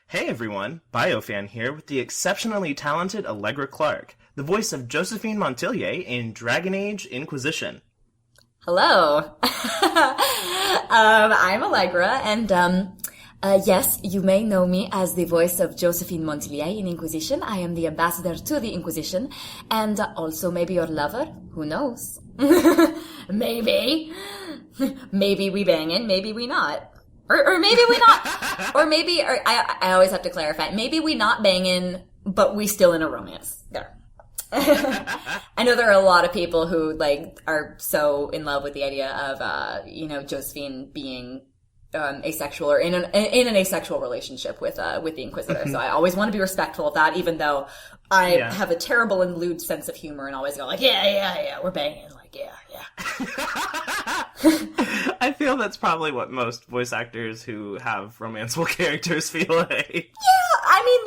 Hey everyone, BioFan here with the exceptionally talented Allegra Clark, the voice of Josephine Montilyet in Dragon Age Inquisition. Hello. I'm Allegra, and yes, you may know me as the voice of Josephine Montilyet in Inquisition. I am the ambassador to the Inquisition, and also maybe your lover. Who knows? Maybe. Maybe we bangin', maybe we not. Or maybe we not. Or maybe, I always have to clarify, maybe we not bangin', but we still in a romance. There. I know there are a lot of people who, are so in love with the idea of, Josephine being asexual or in an asexual relationship with the Inquisitor. So I always want to be respectful of that, even though I have a terrible and lewd sense of humor and always go yeah, we're banging. Yeah. I feel that's probably what most voice actors who have romanceable characters feel like. Yeah, I mean,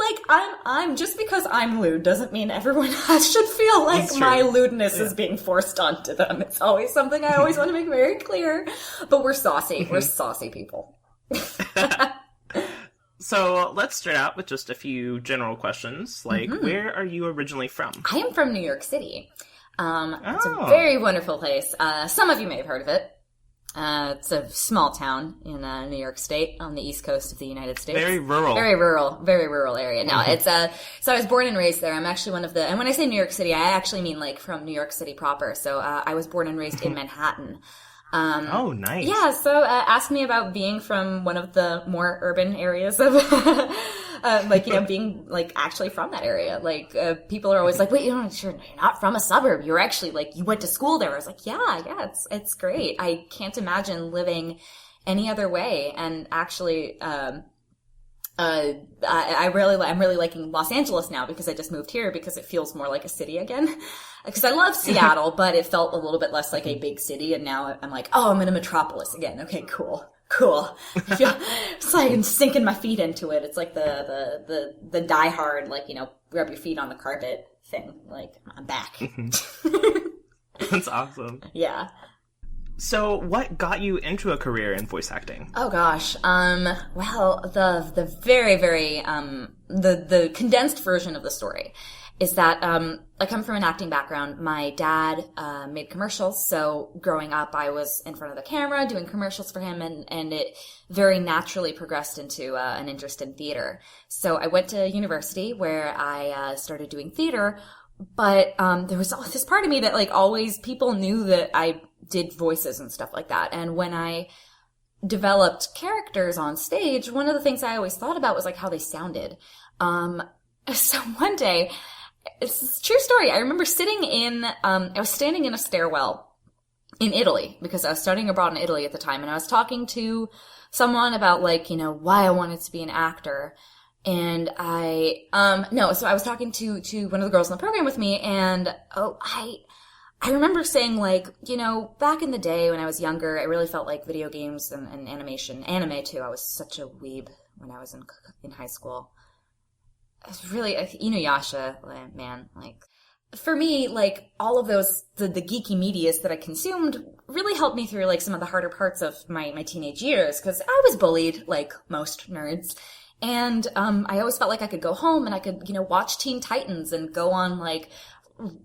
I'm just because I'm lewd doesn't mean everyone else should feel like my lewdness is being forced onto them. It's always something I always want to make very clear. But we're saucy. We're saucy people. So let's start out with just a few general questions. Where are you originally from? I am from New York City. It's a very wonderful place. Some of you may have heard of it. It's a small town in New York State on the east coast of the United States. Very rural area. No, it's so I was born and raised there. I'm actually one of the, and when I say New York City, I actually mean from New York City proper. So I was born and raised in Manhattan. Oh, nice. Yeah, so ask me about being from one of the more urban areas of, being, actually from that area. People are always like, wait, you're not from a suburb. You're actually, you went to school there. I was like, yeah, it's great. I can't imagine living any other way. And actually, I'm really liking Los Angeles now because I just moved here because it feels more like a city again. Because I love Seattle, but it felt a little bit less like a big city, and now I'm like, oh, I'm in a metropolis again. Okay, cool. It's like I'm sinking my feet into it. It's like the Die Hard, rub your feet on the carpet thing. I'm back. That's awesome. Yeah. So, what got you into a career in voice acting? Oh gosh. Well, the very, very, the condensed version of the story is that, I come from an acting background. My dad, made commercials. So growing up, I was in front of the camera doing commercials for him, and it very naturally progressed into, an interest in theater. So I went to university where I, started doing theater, but, there was this part of me that always people knew that I did voices and stuff like that. And when I developed characters on stage, one of the things I always thought about was how they sounded. So one day, it's a true story. I remember I was standing in a stairwell in Italy because I was studying abroad in Italy at the time. And I was talking to someone about why I wanted to be an actor. And so I was talking to one of the girls in the program with me, and I remember saying, back in the day when I was younger, I really felt like video games and anime too. I was such a weeb when I was in high school. I was really, Inuyasha, man, for me, all of those, the geeky medias that I consumed really helped me through, some of the harder parts of my teenage years, because I was bullied, like most nerds. And, I always felt like I could go home and I could, watch Teen Titans and go on,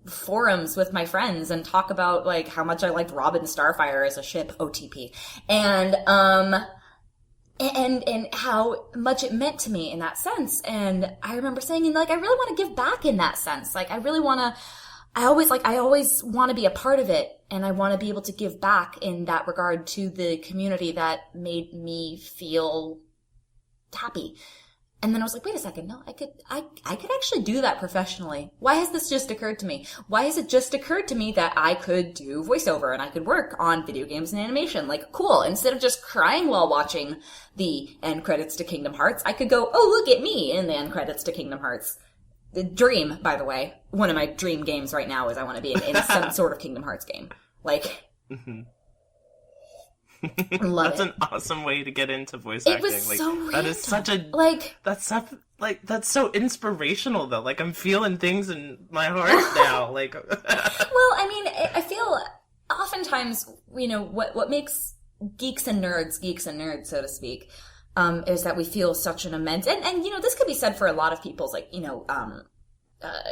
forums with my friends and talk about how much I liked Robin Starfire as a ship, OTP, and how much it meant to me in that sense. And I remember saying, I really want to give back in that sense. I always want to be a part of it, and I want to be able to give back in that regard to the community that made me feel happy. And then I was like, wait a second, no, I could actually do that professionally. Why has this just occurred to me? Why has it just occurred to me that I could do voiceover and I could work on video games and animation? Cool. Instead of just crying while watching the end credits to Kingdom Hearts, I could go, oh, look at me in the end credits to Kingdom Hearts. The dream, by the way, one of my dream games right now is I want to be in some sort of Kingdom Hearts game. Mm-hmm. Love That's it. an awesome way to get into voice acting. It was so random. That is such a that's so inspirational though. I'm feeling things in my heart now. Well, I feel oftentimes, what makes geeks and nerds, so to speak, is that we feel such an immense, and this could be said for a lot of people's, like,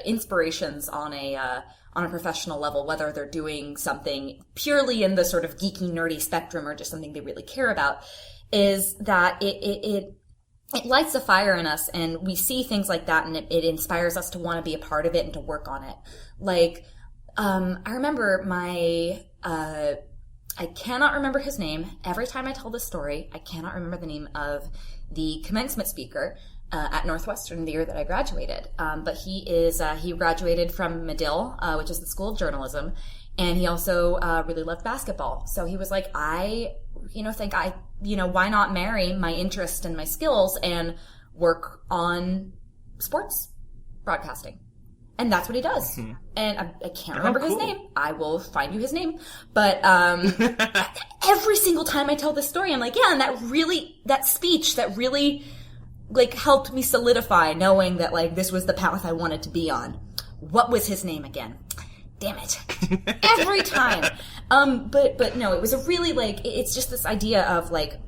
inspirations on a professional level, whether they're doing something purely in the sort of geeky, nerdy spectrum or just something they really care about, is that it lights a fire in us, and we see things like that, and it inspires us to want to be a part of it and to work on it. Like, I remember I cannot remember his name. Every time I tell this story, I cannot remember the name of the commencement speaker at Northwestern the year that I graduated. But he graduated from Medill, which is the School of Journalism, and he also really loved basketball. So he was like, why not marry my interest and my skills and work on sports broadcasting? And that's what he does. Mm-hmm. And I can't remember his name. I will find you his name. But every single time I tell this story, I'm like, yeah, and that speech that really, like, helped me solidify knowing that, like, this was the path I wanted to be on. What was his name again? Damn it. Every time. But no, it was a really, like, it's just this idea of, like,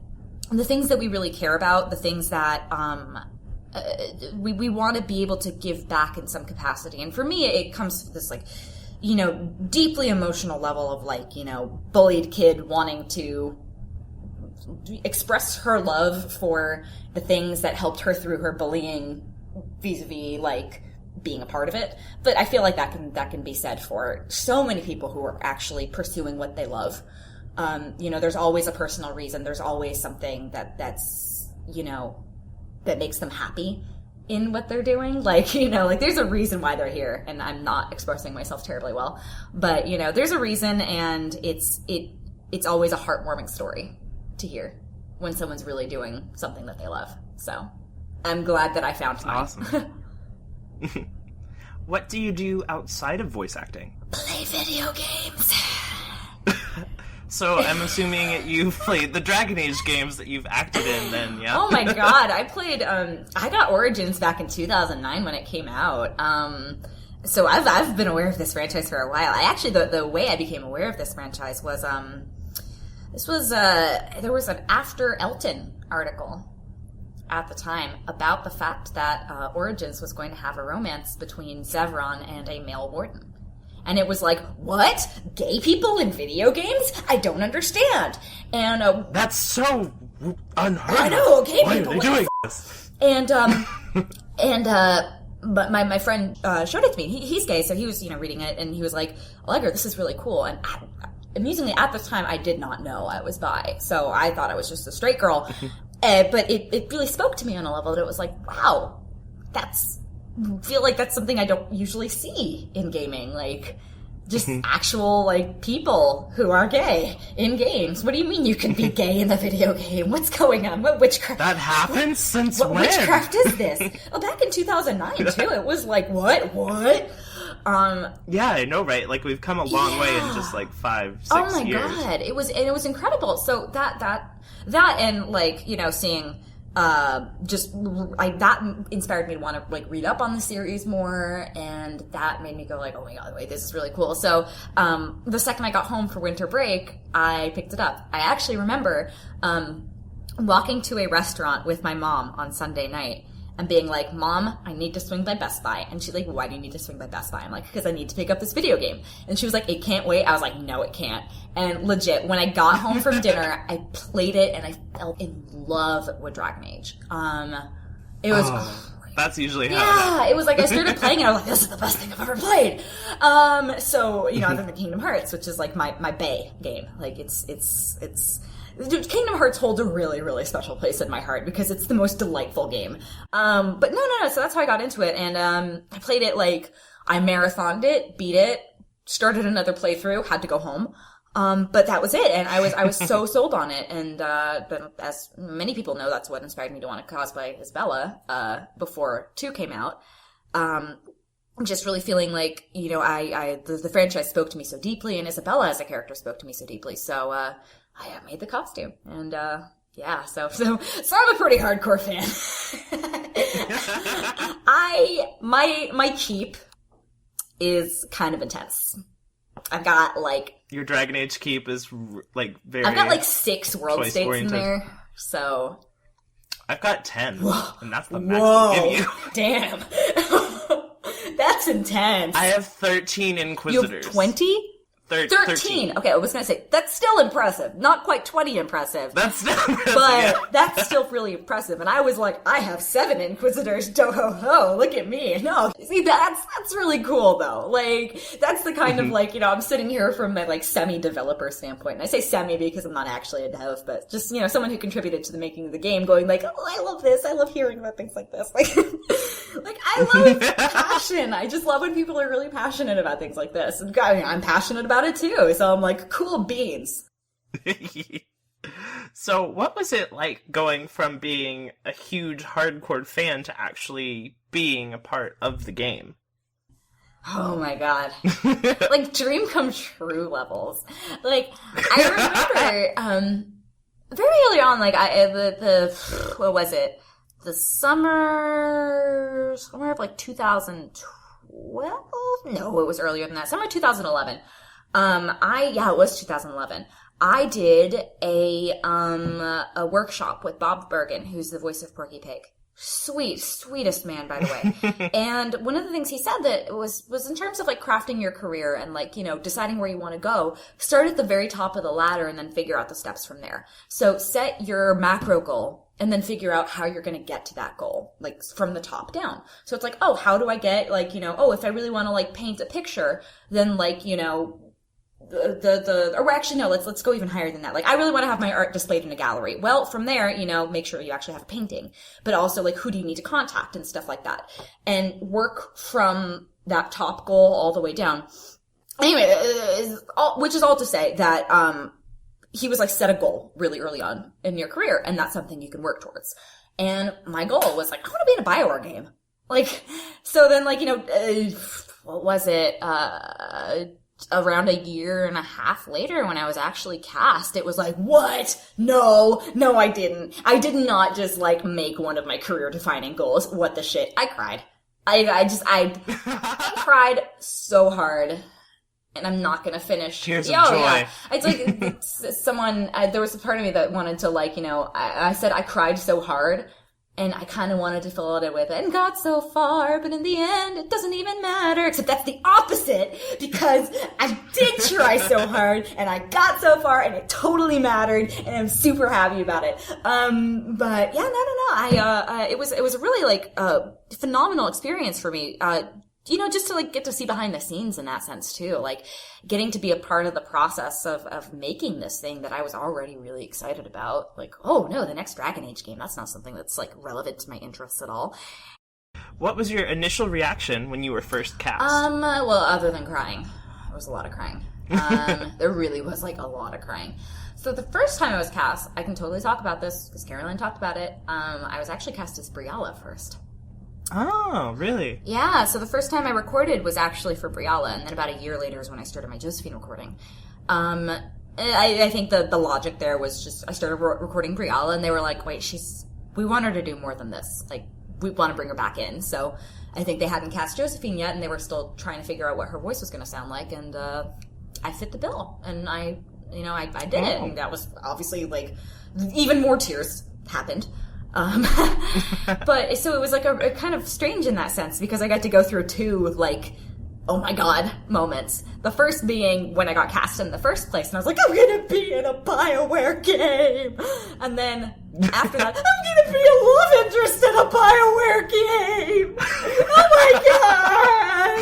the things that we really care about, the things that, we want to be able to give back in some capacity. And for me, it comes to this, like, deeply emotional level of, like, bullied kid wanting to express her love for the things that helped her through her bullying vis-a-vis, like, being a part of it. But I feel like that can be said for so many people who are actually pursuing what they love. There's always a personal reason. There's always something that's that makes them happy in what they're doing. Like, there's a reason why they're here, and I'm not expressing myself terribly well, but, there's a reason, and it's always a heartwarming story to hear when someone's really doing something that they love. So I'm glad that I found mine. Awesome. What do you do outside of voice acting? Play video games. So I'm assuming you've played the Dragon Age games that you've acted in then, yeah? Oh my god, I played, I got Origins back in 2009 when it came out. So I've been aware of this franchise for a while. I actually, the way I became aware of this franchise was, there was an After Elton article at the time about the fact that Origins was going to have a romance between Zevron and a male warden. And it was like, what? Gay people in video games? I don't understand. And that's so unheard of. I know, gay Why people. Why are they doing this? But my friend showed it to me. He's gay, so he was reading it, and he was like, Allegra, this is really cool. And amusingly, at the time, I did not know I was bi, so I thought I was just a straight girl. But it really spoke to me on a level that it was like, wow, feel like that's something I don't usually see in gaming, like, just actual, like, people who are gay in games. What do you mean you can be gay in the video game? What's going on? What witchcraft? That happens since what when? What witchcraft is this? Oh, back in 2009, too. It was like, what? Yeah, I know, right? Like, we've come a long way in just, like, 5-6 years. Oh my god. It was incredible. So that and, like, seeing... that inspired me to want to, like, read up on the series more, and that made me go, like, oh my god, wait, this is really cool. So, the second I got home for winter break, I picked it up. I actually remember, walking to a restaurant with my mom on Sunday night, and being like, Mom, I need to swing by Best Buy. And she's like, why do you need to swing by Best Buy? I'm like, because I need to pick up this video game. And she was like, it can't wait. I was like, no, it can't. And legit, when I got home from dinner, I played it, and I fell in love with Dragon Age. It was... That's usually how Yeah, it was like I started playing it, I was like, this is the best thing I've ever played. So, other than Kingdom Hearts, which is like my bae game. Like, it's Kingdom Hearts holds a really, really special place in my heart because it's the most delightful game. But no, so that's how I got into it, and I played it, like, I marathoned it, beat it, started another playthrough, had to go home. But that was it, and I was so sold on it, and but as many people know, that's what inspired me to want to cosplay as Bella before 2 came out. Just really feeling like, the franchise spoke to me so deeply, and Isabella as a character spoke to me so deeply, so I made the costume, and so I'm a pretty hardcore fan. My keep is kind of intense. I've got, like... Your Dragon Age keep is, like, very... I've got, like, 6 world states in there, so... I've got 10, and that's the max Whoa. I'll give you. Damn. That's intense. I have 13 Inquisitors. You have 20? 13. Okay, I was going to say, that's still impressive. Not quite 20 impressive. That's still impressive, but yeah. that's still really impressive. And I was like, I have 7 Inquisitors. Do-ho-ho, look at me. No, see, that's really cool, though. Like, that's the kind of, like, I'm sitting here from my, like, semi-developer standpoint. And I say semi because I'm not actually a dev, but just, someone who contributed to the making of the game going like, oh, I love this. I love hearing about things like this. Like, I love passion. I just love when people are really passionate about things like this. And I'm passionate about it too, so I'm like, cool beans. So what was it like going from being a huge hardcore fan to actually being a part of the game? Oh my god. Like, dream come true levels. Like, I remember, very early on, like, what was it? The summer of like 2012? No, it was earlier than that. Summer 2011. It was 2011. I did a workshop with Bob Bergen, who's the voice of Porky Pig. Sweetest man, by the way. And one of the things he said that was in terms of like crafting your career and like, deciding where you want to go, start at the very top of the ladder and then figure out the steps from there. So set your macro goal and then figure out how you're going to get to that goal, like from the top down. So it's like, oh, how do I get like, if I really want to like paint a picture, then like, or actually no, let's go even higher than that. Like, I really want to have my art displayed in a gallery. Well, from there, make sure you actually have a painting, but also like, who do you need to contact and stuff like that, and work from that top goal all the way down. Anyway, which is all to say that, he was like, set a goal really early on in your career, and that's something you can work towards. And my goal was like, I want to be in a BioWare game. Like, so then like, what was it? Around a year and a half later when I was actually cast, it was like, what? No, I didn't. I did not just like make one of my career defining goals. What the shit? I cried. I cried so hard. And I'm not gonna finish. Tears of joy. Yeah. It's like someone. There was a part of me that wanted to like, I said I cried so hard, and I kind of wanted to fill it with and got so far, but in the end, it doesn't even matter. Except that's the opposite, because I did try so hard, and I got so far, and it totally mattered, and I'm super happy about it. But yeah, no. It was a really like phenomenal experience for me. Just to like get to see behind the scenes in that sense too, like getting to be a part of the process of making this thing that I was already really excited about. Like, oh no, the next Dragon Age game, that's not something that's like relevant to my interests at all. What was your initial reaction when you were first cast? Well, other than crying, there was a lot of crying. There really was like a lot of crying. So the first time I was cast, I can totally talk about this because Caroline talked about it. I was actually cast as Brialla first. Oh, really? Yeah, so the first time I recorded was actually for Brialla, and then about a year later is when I started my Josephine recording. I think the logic there was just, I started recording Brialla, and they were like, wait, we want her to do more than this. Like, we want to bring her back in. So I think they hadn't cast Josephine yet, and they were still trying to figure out what her voice was going to sound like, and I fit the bill, and I did it, and that was obviously, like, even more tears happened. But so it was like a kind of strange in that sense, because I got to go through 2 like, oh my god moments. The first being when I got cast in the first place, and I was like, I'm gonna be in a BioWare game. And then after that, I'm gonna be a love interest in a BioWare game. Oh my god!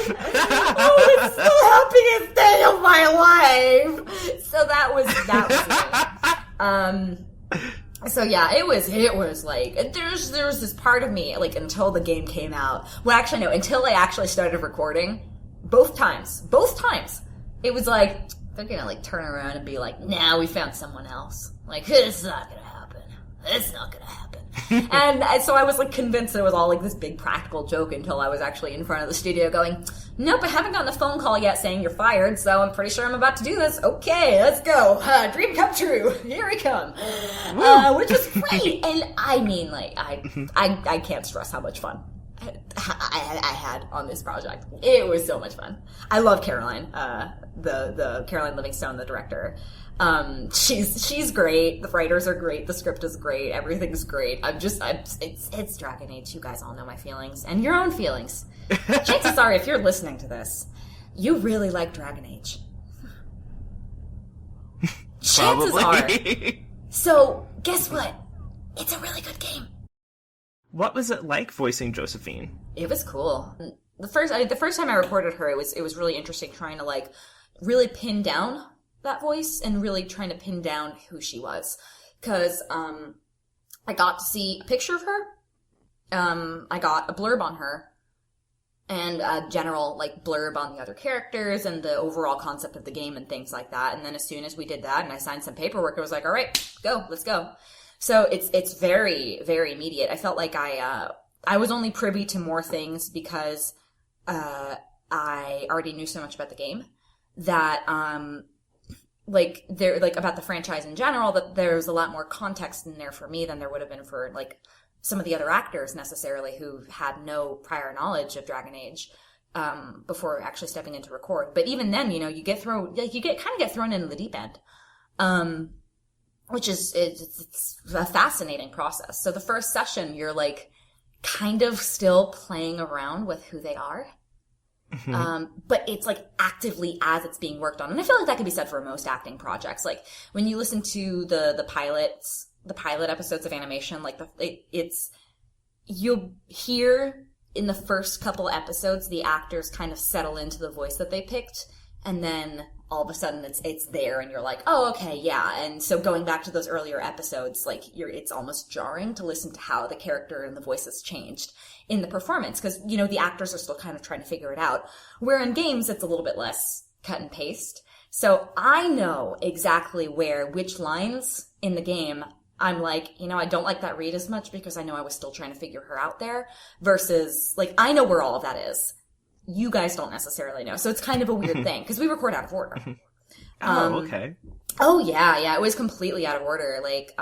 Oh, it's the happiest day of my life. So that was it. So yeah, it was like, there was this part of me, like, until the game came out. Well, actually, no, until I actually started recording, both times, it was like, they're gonna, like, turn around and be like, nah, we found someone else. Like, it's not gonna happen. It's not gonna happen. And so I was, like, convinced that it was all, like, this big practical joke until I was actually in front of the studio going, nope, I haven't gotten a phone call yet saying you're fired, so I'm pretty sure I'm about to do this. Okay, let's go. Dream come true. Here we come. Which was great. And I mean, like, I can't stress how much fun I had on this project. It was so much fun. I love Caroline, the Caroline Livingstone, the director. She's great. The writers are great. The script is great. Everything's great. It's Dragon Age. You guys all know my feelings and your own feelings. Chances are, if you're listening to this, you really like Dragon Age. Chances are. So, guess what? It's a really good game. What was it like voicing Josephine? It was cool. The first time I recorded her, it was really interesting trying to like really pin down that voice and really trying to pin down who she was. Because I got to see a picture of her. I got a blurb on her and a general like blurb on the other characters and the overall concept of the game and things like that. And then as soon as we did that and I signed some paperwork, it was like, all right, let's go. So it's very, very immediate. I felt like I was only privy to more things because I already knew so much about the game that like about the franchise in general, that there's a lot more context in there for me than there would have been for like some of the other actors necessarily who had no prior knowledge of Dragon Age before actually stepping in to record. But even then, you get thrown into the deep end. Which is it's a fascinating process. So the first session, you're like kind of still playing around with who they are. Mm-hmm. But it's like actively as it's being worked on. And I feel like that could be said for most acting projects. Like when you listen to the pilot episodes of animation, like you'll hear in the first couple episodes, the actors kind of settle into the voice that they picked. And then all of a sudden it's there and you're like, oh, okay, yeah. And so going back to those earlier episodes, like it's almost jarring to listen to how the character and the voice has changed in the performance. Cause, the actors are still kind of trying to figure it out. Where in games, it's a little bit less cut and paste. So I know exactly which lines in the game I'm like, I don't like that read as much because I know I was still trying to figure her out there versus like, I know where all of that is. You guys don't necessarily know. So it's kind of a weird thing because we record out of order. Okay. Oh yeah. It was completely out of order. Like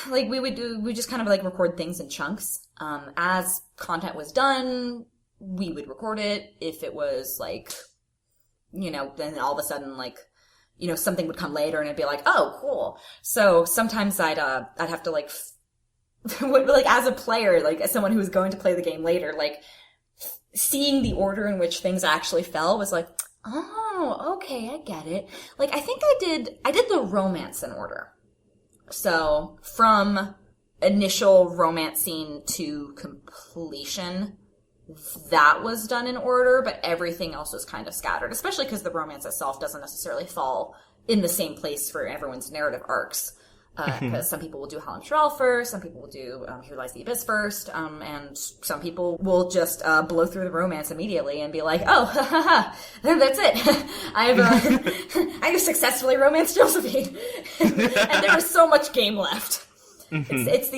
we just kind of like record things in chunks. As content was done, we would record it. If it was like, then all of a sudden like, something would come later and it'd be like, oh, cool. So sometimes I'd have to like, like as a player, like as someone who was going to play the game later, like seeing the order in which things actually fell was like, oh, okay, I get it. Like I think I did the romance in order. So from initial romance scene to completion, that was done in order, but everything else was kind of scattered, especially because the romance itself doesn't necessarily fall in the same place for everyone's narrative arcs. Because some people will do Holland Shrall first, some people will do Here Lies the Abyss first, and some people will just blow through the romance immediately and be like, oh, that's it. I have successfully romanced Josephine. And there was so much game left. Mm-hmm. It's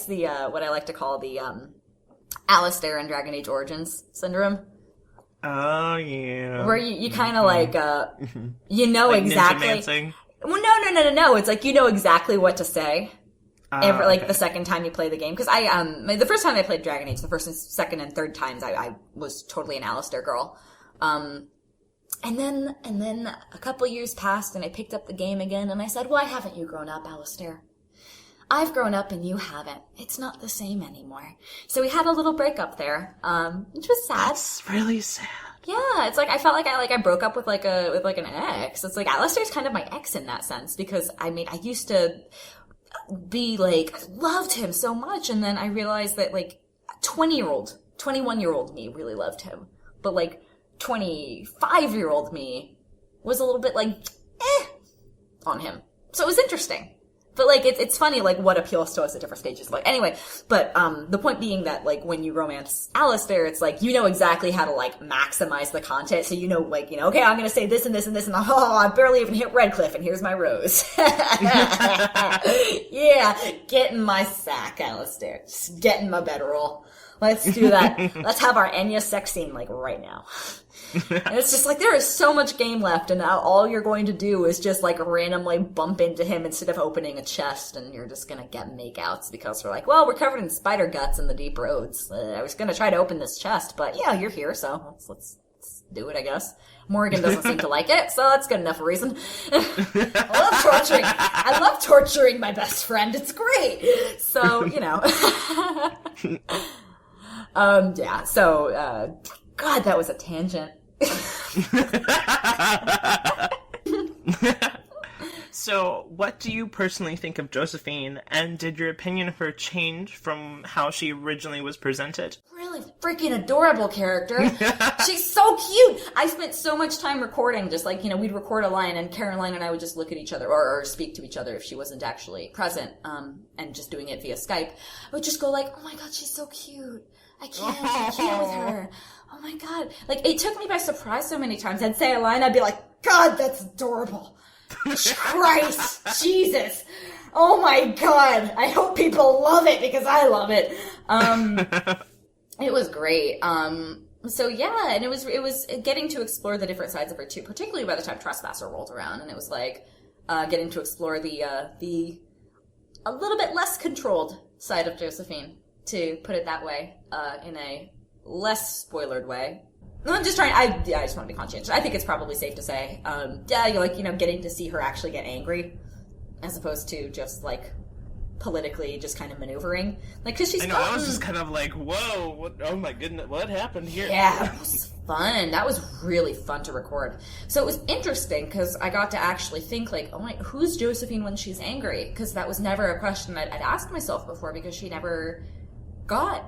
the what I like to call the Alistair and Dragon Age Origins syndrome. Oh, yeah. Where you kind of like, like exactly. Ninja-mancing? Well, no. It's like, exactly what to say. Okay. The second time you play the game. Cause the first time I played Dragon Age, the first and second and third times, I was totally an Alistair girl. And then a couple years passed and I picked up the game again and I said, why haven't you grown up, Alistair? I've grown up and you haven't. It's not the same anymore. So we had a little breakup there, which was sad. That's really sad. Yeah, it's like I felt like I broke up with an ex. It's like Alistair's kind of my ex in that sense because I used to be like I loved him so much, and then I realized that like 21-year-old me really loved him, but like 25-year-old me was a little bit like on him. So it was interesting. But, like, it's funny, like, what appeals to us at different stages. Like, anyway, but, the point being that, like, when you romance Alistair, it's like, you know exactly how to, like, maximize the content. So you know, like, okay, I'm gonna say this and this and this, and I barely even hit Redcliffe, and here's my rose. Yeah, get in my sack, Alistair. Just get in my bedroll. Let's do that. Let's have our Enya sex scene, like, right now. And it's just like, there is so much game left, and now all you're going to do is just, like, randomly bump into him instead of opening a chest, and you're just gonna get makeouts because we're like, well, we're covered in spider guts in the deep roads. I was gonna try to open this chest, but yeah, you're here, so let's do it, I guess. Morgan doesn't seem to like it, so that's good enough a reason. I love torturing my best friend. It's great. So, you know. Yeah, so, God, that was a tangent. So, what do you personally think of Josephine, and did your opinion of her change from how she originally was presented? Really freaking adorable character. She's so cute. I spent so much time recording, just like, you know, we'd record a line and Caroline and I would just look at each other or speak to each other if she wasn't actually present, and just doing it via Skype. I would just go like, oh my God, she's so cute. I can't be cute with her. Oh my God. Like, it took me by surprise so many times. I'd say a line, I'd be like, God, that's adorable. Christ, Jesus. Oh my God. I hope people love it because I love it. It was great. So yeah, and it was getting to explore the different sides of her too, particularly by the time Trespasser rolled around, and it was like, getting to explore the a little bit less controlled side of Josephine, to put it that way, in a less spoilered way. I'm just trying, I just want to be conscientious. I think it's probably safe to say, you're like, you know, getting to see her actually get angry, as opposed to just, like, politically just kind of maneuvering. Like, cause she's I was just kind of like, whoa, oh my goodness, what happened here? Yeah, it was fun. That was really fun to record. So it was interesting, because I got to actually think, like, oh my, who's Josephine when she's angry? Because that was never a question I'd asked myself before, because she never got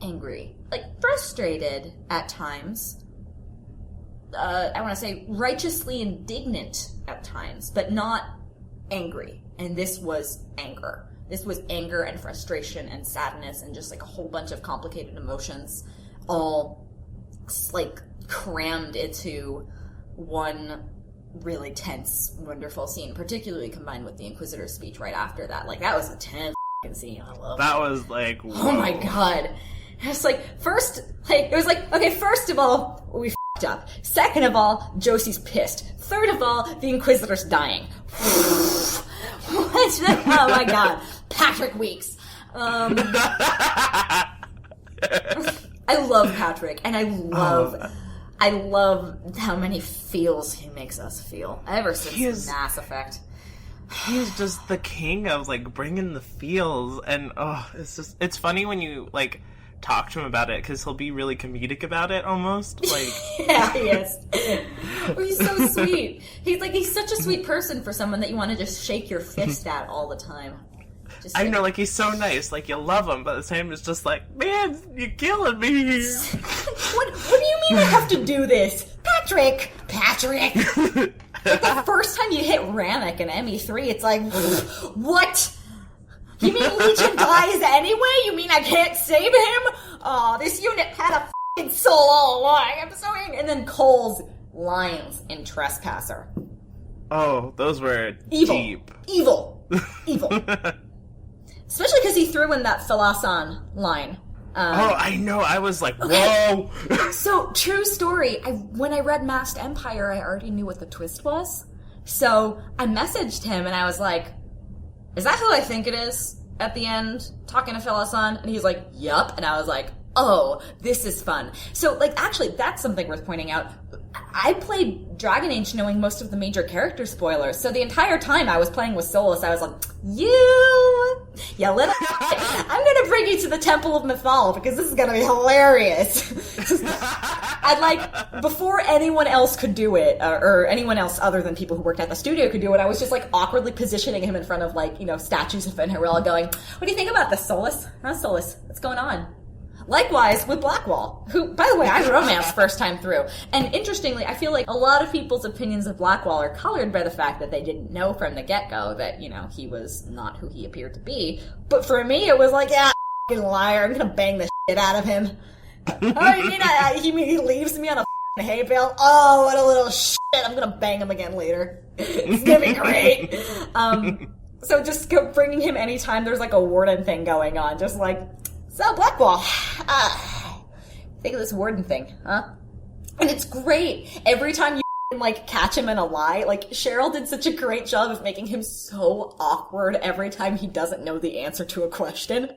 angry. Like, frustrated at times. I want to say righteously indignant at times, but not angry. And this was anger. This was anger and frustration and sadness and just like a whole bunch of complicated emotions all like crammed into one really tense, wonderful scene, particularly combined with the Inquisitor's speech right after that. Like, that was a tense scene. I love that. Was like, whoa. Oh my God. It's like, first, like, it was like, okay, first of all, we f***ed up. Second of all, Josie's pissed. Third of all, the Inquisitor's dying. What? Oh my God. Patrick Weeks. I love Patrick, and I love how many feels he makes us feel. Ever since Mass Effect. He's just the king of, like, bringing the feels, and, it's funny when you, like, talk to him about it, because he'll be really comedic about it, almost, like... Yeah, he is. Oh, he's so sweet. He's such a sweet person for someone that you want to just shake your fist at all the time. I know, like, he's so nice, like, you love him, but at the same time, it's just like, man, you're killing me. What do you mean I have to do this? Patrick! Like, the first time you hit Ramik in ME3, it's like, what? You mean Legion dies anyway? You mean I can't save him? Oh, this unit had a f***ing soul all along. I'm so angry. And then Cole's lines in Trespasser. Oh, those were deep. Evil. Especially because he threw in that Philoson line. I know. I was like, whoa. Okay. So, true story. When I read Masked Empire, I already knew what the twist was. So, I messaged him and I was like, is that who I think it is at the end, talking to Philoson? And he's like, yup. And I was like, oh, this is fun. So, like, actually, that's something worth pointing out. I played Dragon Age knowing most of the major character spoilers, so the entire time I was playing with Solus, I was like, you little I'm gonna bring you to the Temple of Mythal, because this is gonna be hilarious. And, like, before anyone else could do it, or anyone else other than people who worked at the studio could do it, I was just, like, awkwardly positioning him in front of, like, you know, statues of Fenriril, going, what do you think about this, Solus? Huh, Solus? What's going on? Likewise with Blackwall, who, by the way, I romanced first time through. And interestingly, I feel like a lot of people's opinions of Blackwall are colored by the fact that they didn't know from the get-go that, you know, he was not who he appeared to be. But for me, it was like, yeah, f***ing liar, I'm gonna bang the shit out of him. Oh, you mean he leaves me on a f***ing hay bale? Oh, what a little shit, I'm gonna bang him again later. It's gonna be great. So just bringing him anytime there's like a Warden thing going on, just like, so, Blackwall, think of this Warden thing, huh? And it's great. Every time you like catch him in a lie, like Cheryl did such a great job of making him so awkward every time he doesn't know the answer to a question.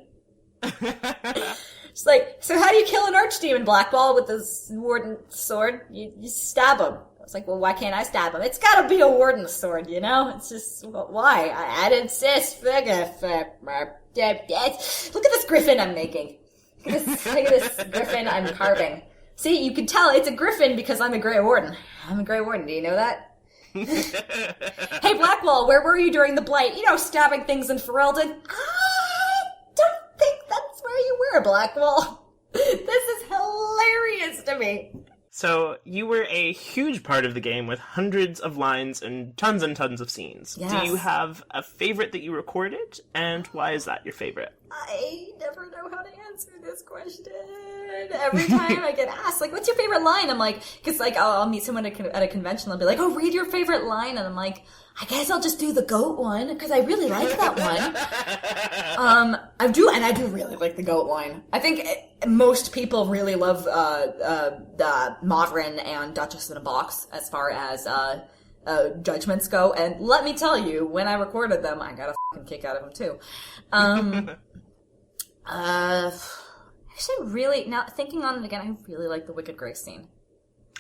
It's like, so how do you kill an archdemon, Blackwall, with this warden sword? You stab him. I was like, well, why can't I stab him? It's gotta be a warden sword, you know? It's just, well, why? I insist. Look at this griffin I'm making. Look at this griffin I'm carving. See, you can tell it's a griffin because I'm a Grey Warden. I'm a Grey Warden, do you know that? Hey, Blackwall, where were you during the Blight? You know, stabbing things in Ferelden. I don't think that's where you were, Blackwall. This is hilarious to me. So, you were a huge part of the game with hundreds of lines and tons of scenes. Yes. Do you have a favorite that you recorded, and why is that your favorite? I never know how to answer this question. Every time I get asked, like, what's your favorite line? I'm like, because, like, I'll meet someone at a convention, they'll be like, oh, read your favorite line, and I'm like, I guess I'll just do the goat one, because I really like that one. I do really like the goat line. I think most people really love Modern and Duchess in a Box as far as judgments go, and let me tell you, when I recorded them, I got a fucking kick out of them too. Actually, really, now thinking on it again, I really like the Wicked Grace scene.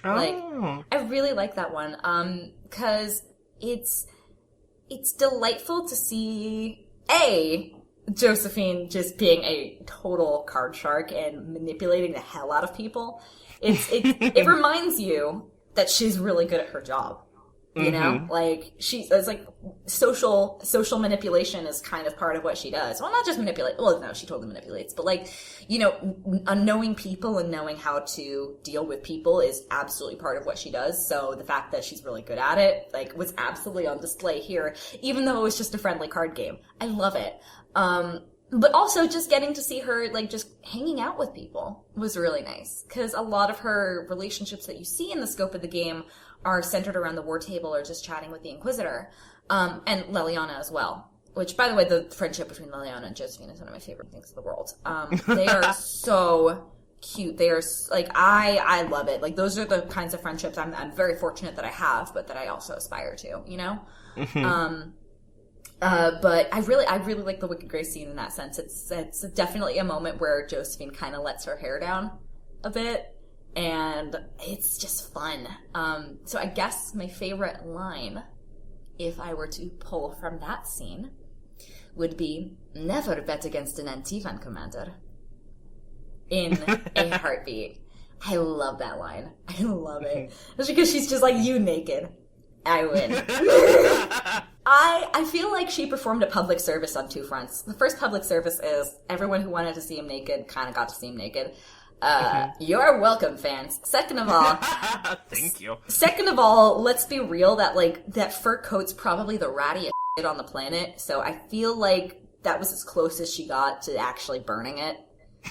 Oh. Like, I really like that one, because it's delightful to see, Josephine just being a total card shark and manipulating the hell out of people. It reminds you that she's really good at her job. You know, like it's like social manipulation is kind of part of what she does. Well, not just manipulate. Well, no, she totally manipulates, but like, you know, knowing people and knowing how to deal with people is absolutely part of what she does. So the fact that she's really good at it, like, was absolutely on display here, even though it was just a friendly card game. I love it. But also just getting to see her, like, just hanging out with people was really nice. Because a lot of her relationships that you see in the scope of the game are centered around the war table or just chatting with the Inquisitor. And Leliana as well. Which, by the way, the friendship between Leliana and Josephine is one of my favorite things in the world. They are so cute. They are, like, I love it. Like, those are the kinds of friendships I'm very fortunate that I have, but that I also aspire to, you know? But I really like the Wicked Grace scene in that sense. It's definitely a moment where Josephine kind of lets her hair down a bit, and it's just fun. So I guess my favorite line, if I were to pull from that scene, would be, never bet against an Antivan commander. In a heartbeat. I love that line. I love it. Just because she's just like, you naked. I win. I feel like she performed a public service on two fronts. The first public service is everyone who wanted to see him naked kind of got to see him naked. You're welcome, fans. Second of all, thank you. Second of all, let's be real, that fur coat's probably the rattiest shit on the planet, so I feel like that was as close as she got to actually burning it.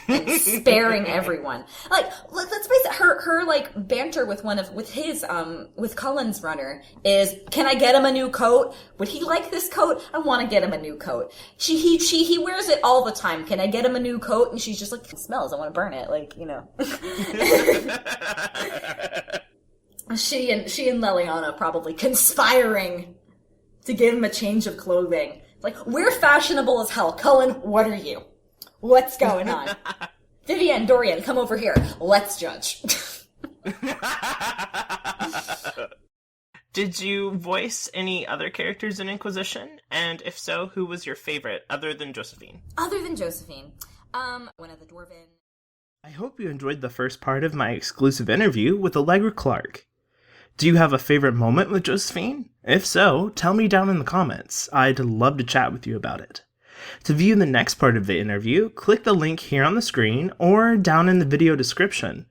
And sparing everyone. Like, let's face it, her like banter with with Cullen's runner is, can I get him a new coat? Would he like this coat? I want to get him a new coat. He wears it all the time. Can I get him a new coat? And she's just like, it smells, I want to burn it. Like, you know. She and Leliana probably conspiring to give him a change of clothing. Like, we're fashionable as hell. Cullen, what are you? What's going on? Vivienne, Dorian, come over here. Let's judge. Did you voice any other characters in Inquisition? And if so, who was your favorite, other than Josephine? Other than Josephine. One of the Dwarven. I hope you enjoyed the first part of my exclusive interview with Allegra Clark. Do you have a favorite moment with Josephine? If so, tell me down in the comments. I'd love to chat with you about it. To view the next part of the interview, click the link here on the screen or down in the video description.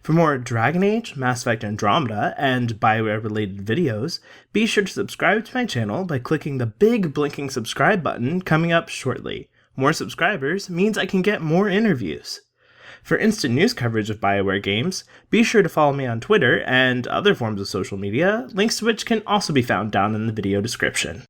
For more Dragon Age, Mass Effect Andromeda, and BioWare-related videos, be sure to subscribe to my channel by clicking the big blinking subscribe button coming up shortly. More subscribers means I can get more interviews. For instant news coverage of BioWare games, be sure to follow me on Twitter and other forms of social media, links to which can also be found down in the video description.